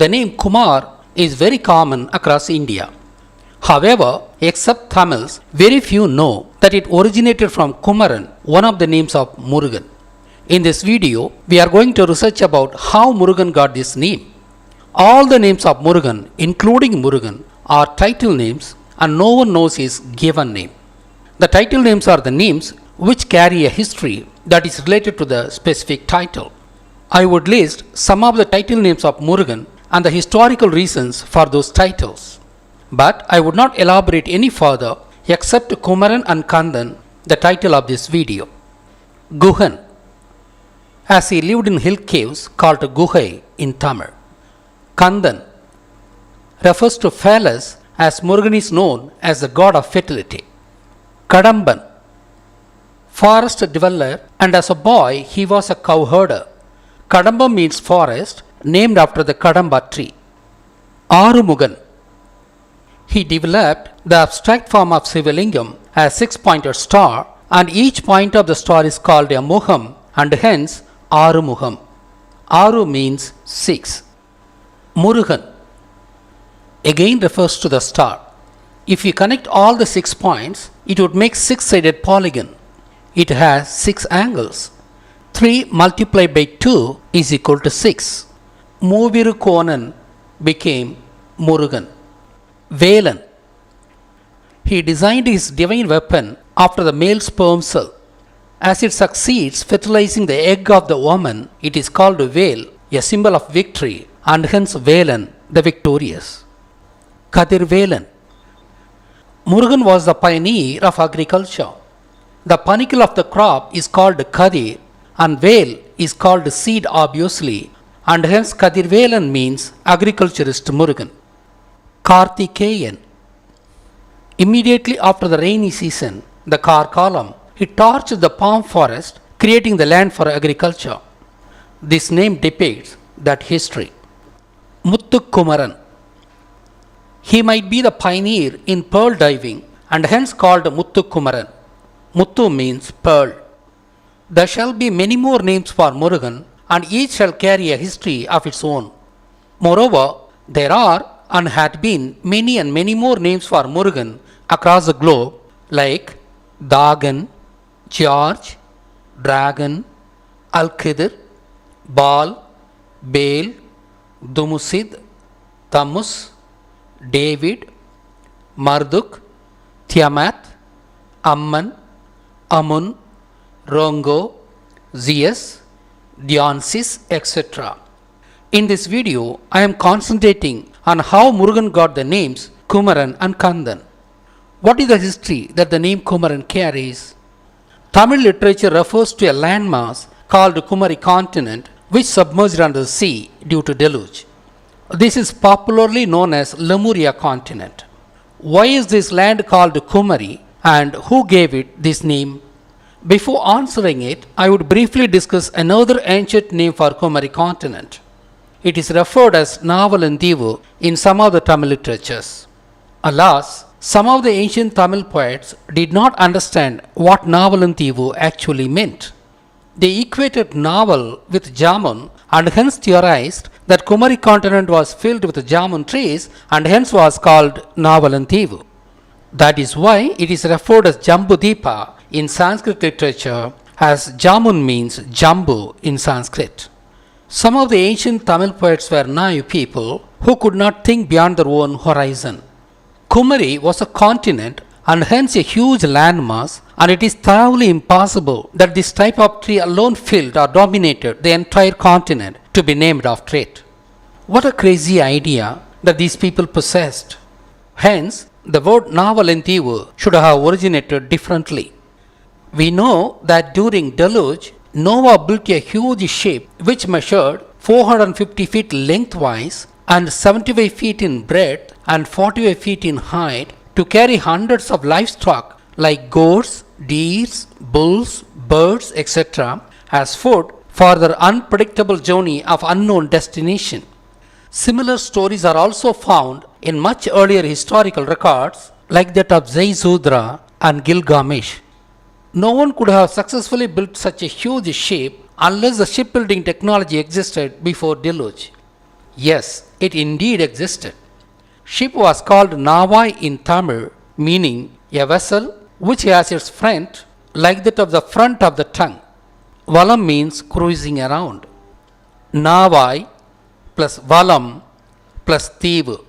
The name Kumar is very common across India. However, except Tamils, very few know that it originated from Kumaran, one of the names of Murugan. In this video, we are going to research about how Murugan got this name. All the names of Murugan, including Murugan, are title names and no one knows his given name. The title names are the names which carry a history that is related to the specific title. I would list some of the title names of Murugan and the historical reasons for those titles. But I would not elaborate any further except Kumaran and Kandan, the title of this video. Guhan, as he lived in hill caves called Guhai in Tamil. Kandan refers to phallus as Murugan is known as the god of fertility. Kadamban, forest dweller, and as a boy he was a cow herder. Kadamba means forest, named after the Kadamba tree. Arumugan, he developed the abstract form of Sivalingam as six-pointed star, and each point of the star is called a Muham and hence Arumuham. Aru means six. Murugan again refers to the star. If you connect all the 6 points, it would make six-sided polygon. It has 6 angles. 3 multiplied by 2 is equal to 6. Moviru Konan became Murugan. Velan, he designed his divine weapon after the male sperm cell. As it succeeds fertilizing the egg of the woman, it is called Vel, a symbol of victory, and hence Velan, the victorious. Kadir Velan, Murugan was the pioneer of agriculture. The panicle of the crop is called Kadir and Vel is called seed obviously, and hence Kadir Velan means agriculturist Murugan. Kartikeyan, immediately after the rainy season, the Karkalam, he torched the palm forest, creating the land for agriculture. This name depicts that history. Muthu Kumaran, he might be the pioneer in pearl diving and hence called Muthu Kumaran. Muthu means pearl. There shall be many more names for Murugan and each shall carry a history of its own. Moreover, there are and had been many and many more names for Murugan across the globe like Dagan, George, Dragon, Al-Khidir, Baal, Baal, Dumusid, Tamus, David, Marduk, Tiamat, Amman, Amun, Rongo, Zeus, Dionysus, etc. In this video, I am concentrating on how Murugan got the names Kumaran and Kandan. What is the history that the name Kumaran carries? Tamil literature refers to a landmass called Kumari continent which submerged under the sea due to deluge. This is popularly known as Lemuria continent. Why is this land called Kumari and who gave it this name? Before answering it, I would briefly discuss another ancient name for Kumari continent. It is referred as Navalandivu in some of the Tamil literatures. Alas, some of the ancient Tamil poets did not understand what Navalandivu actually meant. They equated Naval with Jamun and hence theorized that Kumari continent was filled with jamun trees and hence was called Navalandivu. That is why it is referred as Jambudipa in Sanskrit literature, as Jamun means Jambu in Sanskrit. Some of the ancient Tamil poets were naive people who could not think beyond their own horizon. Kumari was a continent and hence a huge landmass, and it is thoroughly impossible that this type of tree alone filled or dominated the entire continent to be named after it. What a crazy idea that these people possessed. Hence, the word Navalandivu should have originated differently. We know that during deluge, Noah built a huge ship which measured 450 feet lengthwise and 75 feet in breadth and 45 feet in height to carry hundreds of livestock like goats, deer, bulls, birds, etc. as food for their unpredictable journey of unknown destination. Similar stories are also found in much earlier historical records like that of Zaizudra and Gilgamesh. No one could have successfully built such a huge ship unless the shipbuilding technology existed before deluge. Yes, it indeed existed. Ship was called Navai in Tamil, meaning a vessel which has its front like that of the front of the tongue. Valam means cruising around. Navai plus Valam plus Thivu,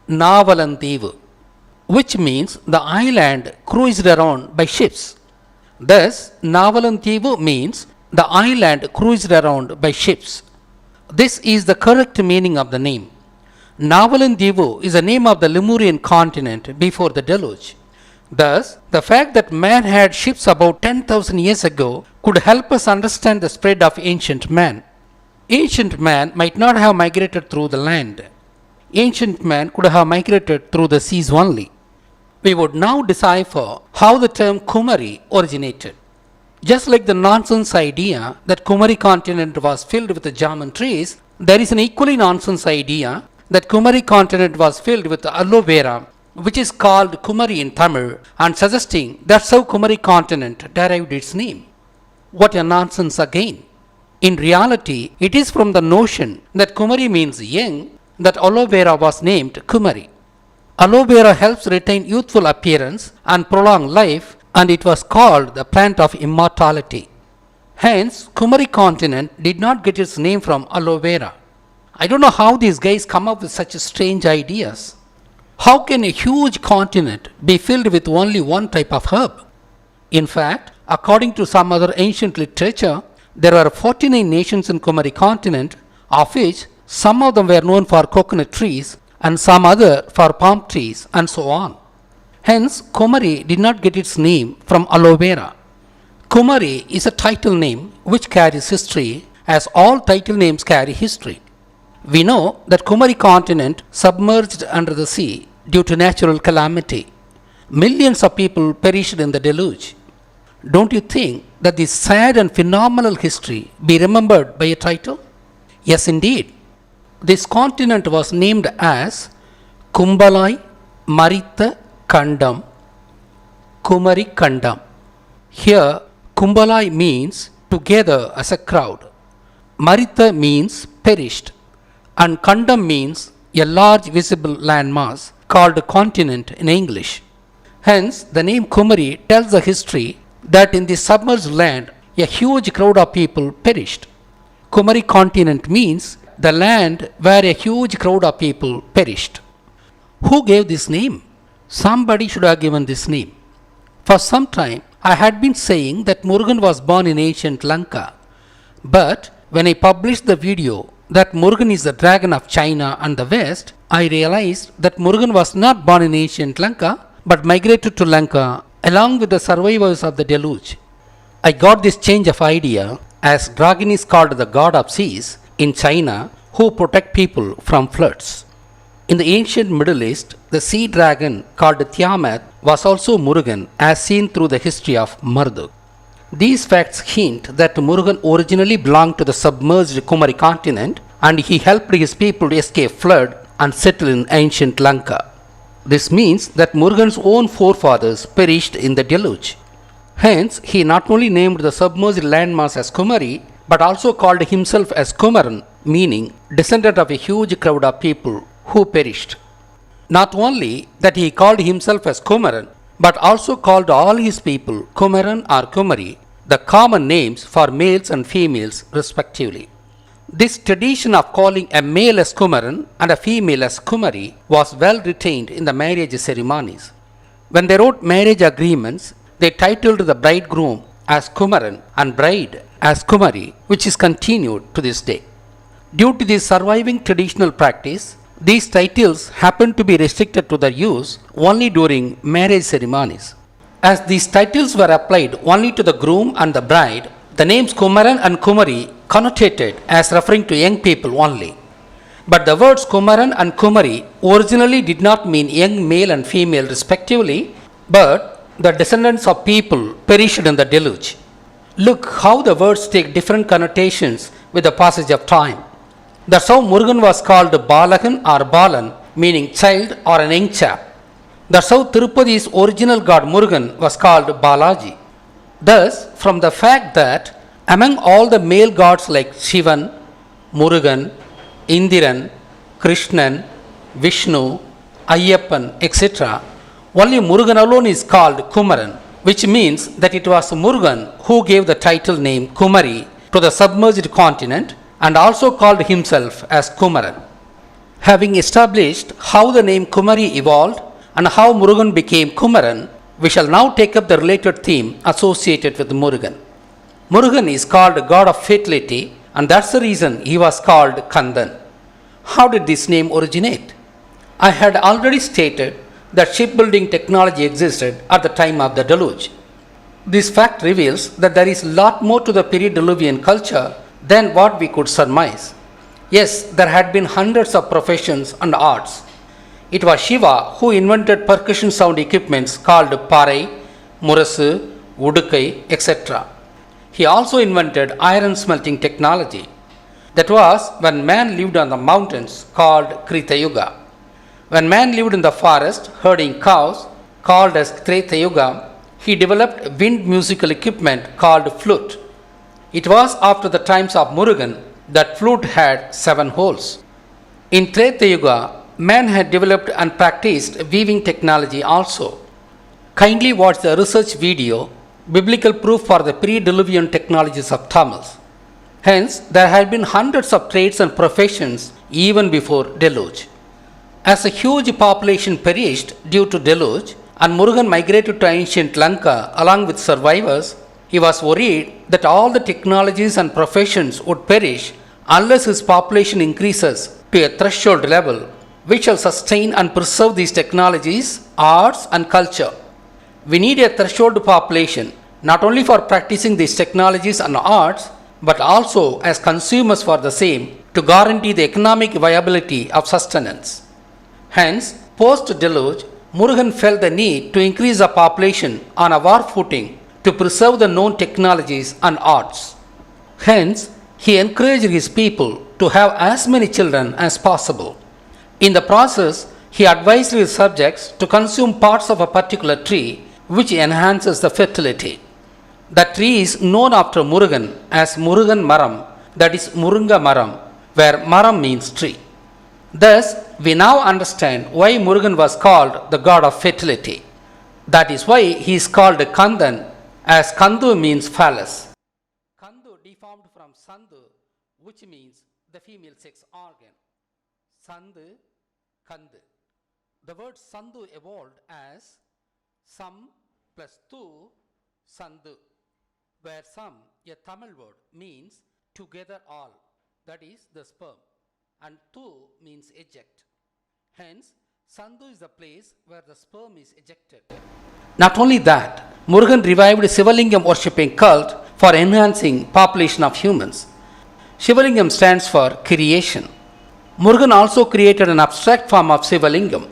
Navalantivu, which means the island cruised around by ships. Thus, Navalantivu means the island cruised around by ships. This is the correct meaning of the name. Navalantivu is the name of the Lemurian continent before the deluge. Thus, the fact that man had ships about 10,000 years ago could help us understand the spread of ancient man. Ancient man might not have migrated through the land. Ancient man could have migrated through the seas only. We would now decipher how the term Kumari originated. Just like the nonsense idea that Kumari continent was filled with German trees, there is an equally nonsense idea that Kumari continent was filled with aloe vera, which is called Kumari in Tamil, and suggesting that's how Kumari continent derived its name. What a nonsense again! In reality, it is from the notion that Kumari means young that aloe vera was named Kumari. Aloe vera helps retain youthful appearance and prolong life, and it was called the plant of immortality. Hence, Kumari continent did not get its name from aloe vera. I don't know how these guys come up with such strange ideas. How can a huge continent be filled with only one type of herb? In fact, according to some other ancient literature, there were 49 nations in Kumari continent, of which some of them were known for coconut trees and some other for palm trees and so on. Hence, Kumari did not get its name from aloe vera. Kumari is a title name which carries history, as all title names carry history. We know that Kumari continent submerged under the sea due to natural calamity. Millions of people perished in the deluge. Don't you think that this sad and phenomenal history be remembered by a title? Yes, indeed. This continent was named as Kumbalai Maritha Kandam, Kumari Kandam. Here, Kumbalai means together as a crowd. Maritha means perished, and Kandam means a large visible landmass called continent in English. Hence, the name Kumari tells the history that in this submerged land, a huge crowd of people perished. Kumari continent means the land where a huge crowd of people perished. Who gave this name? Somebody should have given this name. For some time, I had been saying that Murugan was born in ancient Lanka. But when I published the video that Murugan is the dragon of China and the West, I realized that Murugan was not born in ancient Lanka, but migrated to Lanka along with the survivors of the deluge. I got this change of idea as dragon is called the god of seas in China who protect people from floods. In the ancient Middle East, the sea dragon called Tiamat was also Murugan as seen through the history of Marduk. These facts hint that Murugan originally belonged to the submerged Kumari continent and he helped his people to escape flood and settle in ancient Lanka. This means that Murugan's own forefathers perished in the deluge. Hence, he not only named the submerged landmass as Kumari, but also called himself as Kumaran, meaning descendant of a huge crowd of people who perished. Not only that he called himself as Kumaran, but also called all his people Kumaran or Kumari, the common names for males and females respectively. This tradition of calling a male as Kumaran and a female as Kumari was well retained in the marriage ceremonies. When they wrote marriage agreements, they titled the bridegroom as Kumaran and bride as Kumari, which is continued to this day. Due to this surviving traditional practice, these titles happen to be restricted to their use only during marriage ceremonies. As these titles were applied only to the groom and the bride, the names Kumaran and Kumari connotated as referring to young people only. But the words Kumaran and Kumari originally did not mean young male and female respectively, but the descendants of people perished in the deluge. Look how the words take different connotations with the passage of time. That's how Murugan was called Balagan or Balan, meaning child or an young chap. That's how Tirupadi's original god Murugan was called Balaji. Thus, from the fact that among all the male gods like Shivan, Murugan, Indiran, Krishnan, Vishnu, Ayyappan, etc., only Murugan alone is called Kumaran, which means that it was Murugan who gave the title name Kumari to the submerged continent and also called himself as Kumaran. Having established how the name Kumari evolved and how Murugan became Kumaran, we shall now take up the related theme associated with Murugan. Murugan is called god of fertility, and that's the reason he was called Kandan. How did this name originate? I had already stated that shipbuilding technology existed at the time of the deluge. This fact reveals that there is a lot more to the pre-Diluvian culture than what we could surmise. Yes, there had been hundreds of professions and arts. It was Shiva who invented percussion sound equipments called Parai, Murasu, Udukai, etc. He also invented iron smelting technology. That was when man lived on the mountains called Krita Yuga. When man lived in the forest herding cows called as Treta Yuga, he developed wind musical equipment called flute. It was after the times of Murugan that flute had 7 holes. In Treta Yuga, man had developed and practiced weaving technology also. Kindly watch the research video, Biblical Proof for the Pre-Diluvian Technologies of Tamils. Hence, there had been hundreds of trades and professions even before deluge. As a huge population perished due to deluge and Murugan migrated to ancient Lanka along with survivors, he was worried that all the technologies and professions would perish unless his population increases to a threshold level which shall sustain and preserve these technologies, arts and culture. We need a threshold population not only for practicing these technologies and arts but also as consumers for the same to guarantee the economic viability of sustenance. Hence, post-deluge, Murugan felt the need to increase the population on a war footing to preserve the known technologies and arts. Hence, he encouraged his people to have as many children as possible. In the process, he advised his subjects to consume parts of a particular tree which enhances the fertility. The tree is known after Murugan as Murugan Maram, that is Murunga Maram, where Maram means tree. Thus, we now understand why Murugan was called the god of fertility. That is why he is called Kandan, as Kandu means phallus. Kandu deformed from Sandhu, which means the female sex organ. Sandhu, Kandu. The word Sandhu evolved as Sam plus Tu, Sandhu, where Sam, a Tamil word, means together all, that is the sperm, and Tu means eject. Hence, Sandhu is the place where the sperm is ejected. Not only that, Murugan revived Shivalingam worshipping cult for enhancing population of humans. Shivalingam stands for creation. Murugan also created an abstract form of Shivalingam.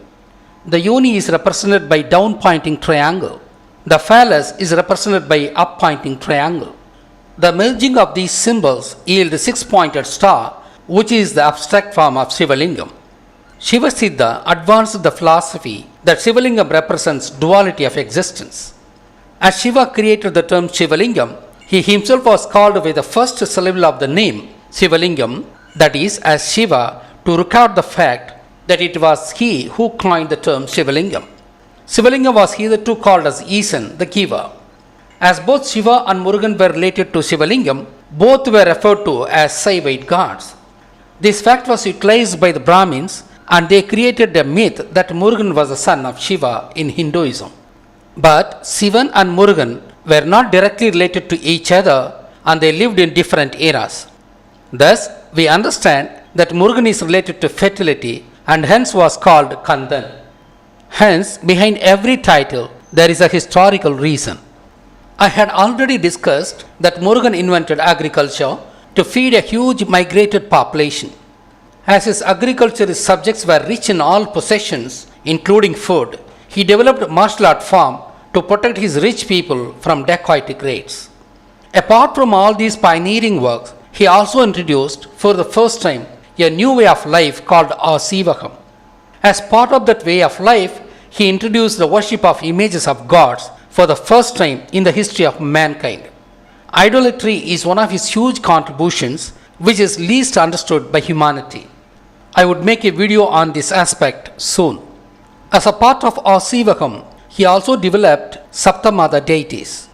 The yoni is represented by down-pointing triangle. The phallus is represented by up-pointing triangle. The merging of these symbols yield the 6-pointed star, which is the abstract form of Shivalingam. Shiva Siddha advanced the philosophy that Shivalingam represents duality of existence. As Shiva created the term Shivalingam, he himself was called by the first syllable of the name Shivalingam, that is, as Shiva, to record the fact that it was he who coined the term Shivalingam. Shivalingam was hitherto called as Isan, the giver. As both Shiva and Murugan were related to Shivalingam, both were referred to as Saivite gods. This fact was utilized by the Brahmins and they created a myth that Murugan was the son of Shiva in Hinduism. But Shivan and Murugan were not directly related to each other and they lived in different eras. Thus, we understand that Murugan is related to fertility and hence was called Kandan. Hence, behind every title, there is a historical reason. I had already discussed that Murugan invented agriculture to feed a huge migrated population. As his agricultural subjects were rich in all possessions, including food, he developed martial art form to protect his rich people from dacoitic raids. Apart from all these pioneering works, he also introduced for the first time a new way of life called Asivakam. As part of that way of life, he introduced the worship of images of gods for the first time in the history of mankind. Idolatry is one of his huge contributions which is least understood by humanity. I would make a video on this aspect soon. As a part of our Sivakam, he also developed Saptamada deities.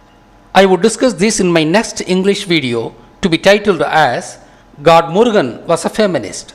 I would discuss this in my next English video to be titled as God Murugan was a feminist.